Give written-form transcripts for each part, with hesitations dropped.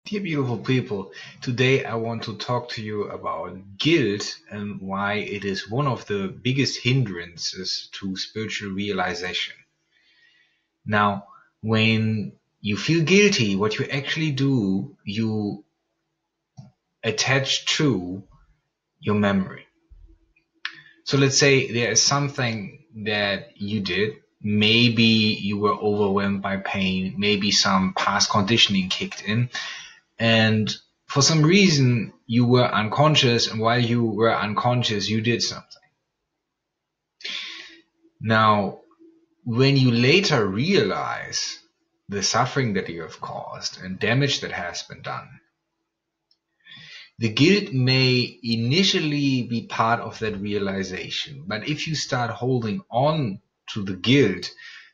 Dear beautiful people, today I want to talk to you about guilt and why it is one of the biggest hindrances to spiritual realization. Now, when you feel guilty, what you actually do, you attach to your memory. So let's say there is something that you did. Maybe you were overwhelmed by pain, maybe some past conditioning kicked in, and for some reason you were unconscious, and while you were unconscious you did something. Now when you later realize the suffering that you have caused and damage that has been done, the guilt may initially be part of that realization, but if you start holding on to the guilt,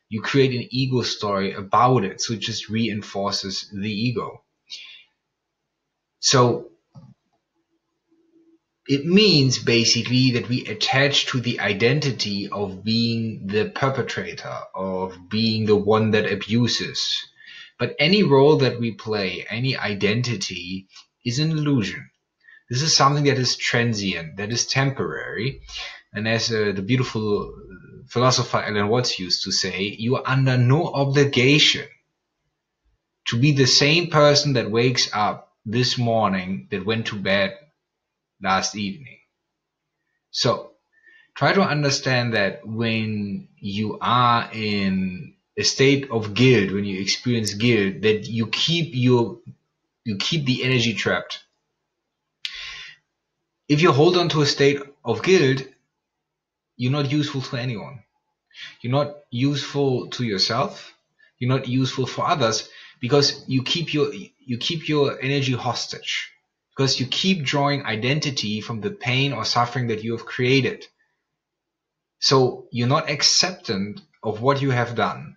you create an ego story about it, so it just reinforces the ego. So it means basically that we attach to the identity of being the perpetrator, of being the one that abuses. But any role that we play, any identity, is an illusion. This is something that is transient, that is temporary. And as the beautiful philosopher Alan Watts used to say, you are under no obligation to be the same person that wakes up this morning that went to bed last evening. So try to understand that when you are in a state of guilt, when you experience guilt, that you keep the energy trapped. If you hold on to a state of guilt, you're not useful to anyone. You're not useful to yourself. You're not useful for others, because you keep your energy hostage. Because you keep drawing identity from the pain or suffering that you have created. So you're not acceptant of what you have done.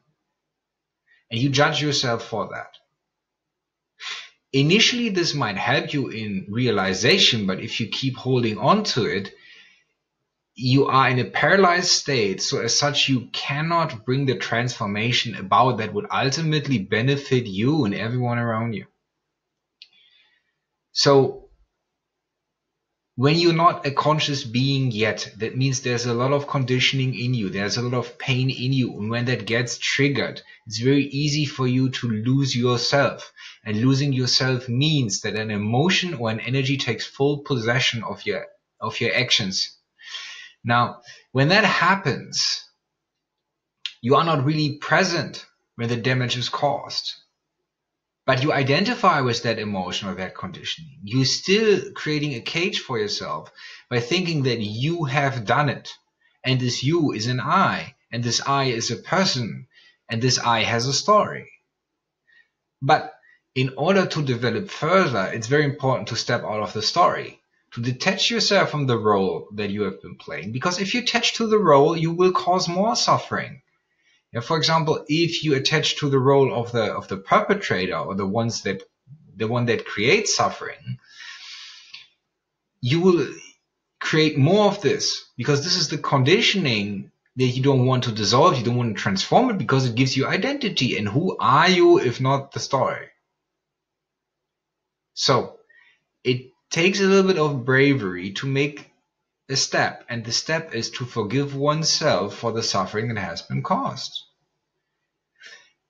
And you judge yourself for that. Initially, this might help you in realization, but if you keep holding on to it, you are in a paralyzed state. So as such, you cannot bring the transformation about that would ultimately benefit you and everyone around you. So when you're not a conscious being yet, that means there's a lot of conditioning in you. There's a lot of pain in you. And when that gets triggered, it's very easy for you to lose yourself. And losing yourself means that an emotion or an energy takes full possession of your actions. Now, when that happens, you are not really present when the damage is caused. But you identify with that emotion or that conditioning. You're still creating a cage for yourself by thinking that you have done it. And this you is an I. And this I is a person. And this I has a story. But in order to develop further, it's very important to step out of the story. To detach yourself from the role that you have been playing. Because if you attach to the role, you will cause more suffering. For example, if you attach to the role of the perpetrator or the one that creates suffering, you will create more of this, because this is the conditioning that you don't want to dissolve. You don't want to transform it, because it gives you identity. And who are you if not the story? So it takes a little bit of bravery to make a step, and the step is to forgive oneself for the suffering that has been caused.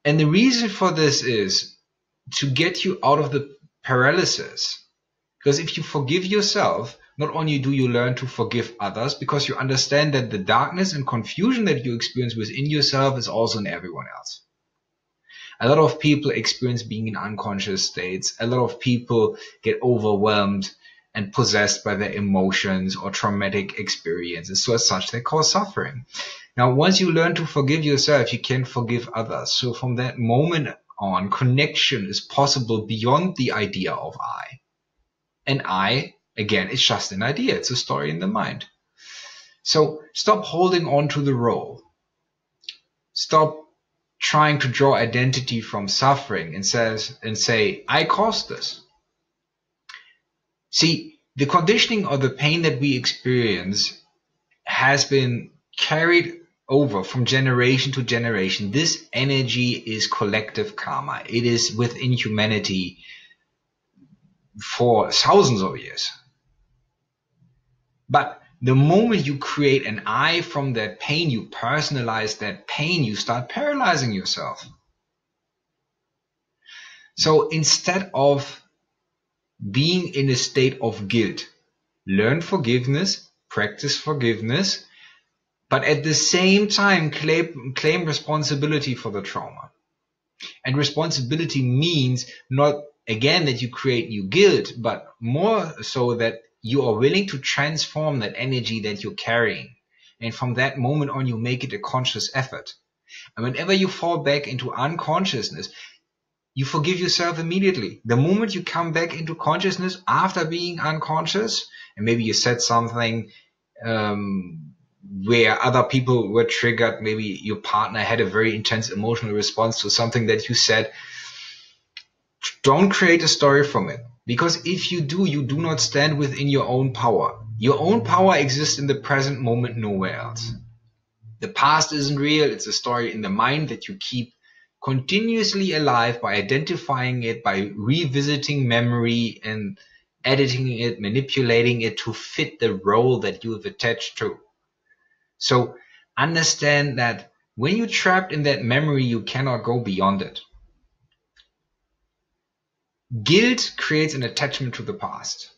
And the reason for this is to get you out of the paralysis. Because if you forgive yourself, not only do you learn to forgive others, because you understand that the darkness and confusion that you experience within yourself is also in everyone else. A lot of people experience being in unconscious states. A lot of people get overwhelmed and possessed by their emotions or traumatic experiences. So as such, they cause suffering. Now, once you learn to forgive yourself, you can forgive others. So from that moment on, connection is possible beyond the idea of I. And I, again, is just an idea. It's a story in the mind. So stop holding on to the role. Stop trying to draw identity from suffering and say, I caused this. See, the conditioning or the pain that we experience has been carried over from generation to generation. This energy is collective karma. It is within humanity for thousands of years. But the moment you create an I from that pain, you personalize that pain, you start paralyzing yourself. So instead of being in a state of guilt, learn forgiveness, practice forgiveness, but at the same time claim responsibility for the trauma. And responsibility means not, again, that you create new guilt, but more so that you are willing to transform that energy that you're carrying. And from that moment on, you make it a conscious effort. And whenever you fall back into unconsciousness, you forgive yourself immediately. The moment you come back into consciousness after being unconscious, and maybe you said something where other people were triggered, maybe your partner had a very intense emotional response to something that you said, don't create a story from it. Because if you do, you do not stand within your own power. Your own power exists in the present moment, nowhere else. The past isn't real. It's a story in the mind that you keep continuously alive by identifying it, by revisiting memory and editing it, manipulating it to fit the role that you have attached to. So understand that when you're trapped in that memory, you cannot go beyond it. Guilt creates an attachment to the past.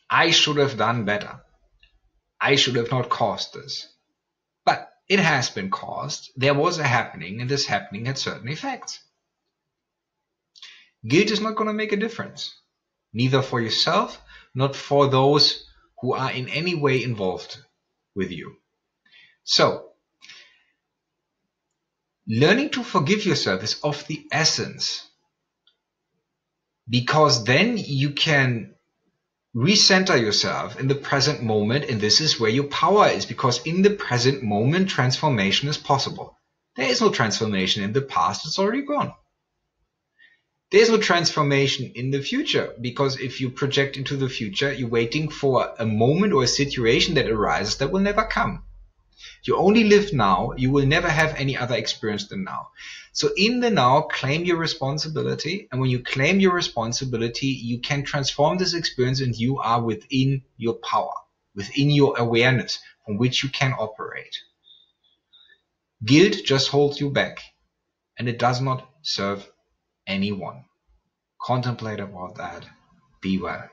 I should have done better. I should have not caused this. But it has been caused. There was a happening, and this happening had certain effects. Guilt is not going to make a difference. Neither for yourself, not for those who are in any way involved with you. So, learning to forgive yourself is of the essence. Because then you can recenter yourself in the present moment, and this is where your power is, because in the present moment transformation is possible. There is no transformation in the past, it's already gone. There's no transformation in the future, because if you project into the future, you're waiting for a moment or a situation that arises that will never come. You only live now, you will never have any other experience than now. So in the now, claim your responsibility, and when you claim your responsibility, you can transform this experience and you are within your power, within your awareness from which you can operate. Guilt just holds you back, and it does not serve anyone. Contemplate about that. Be well.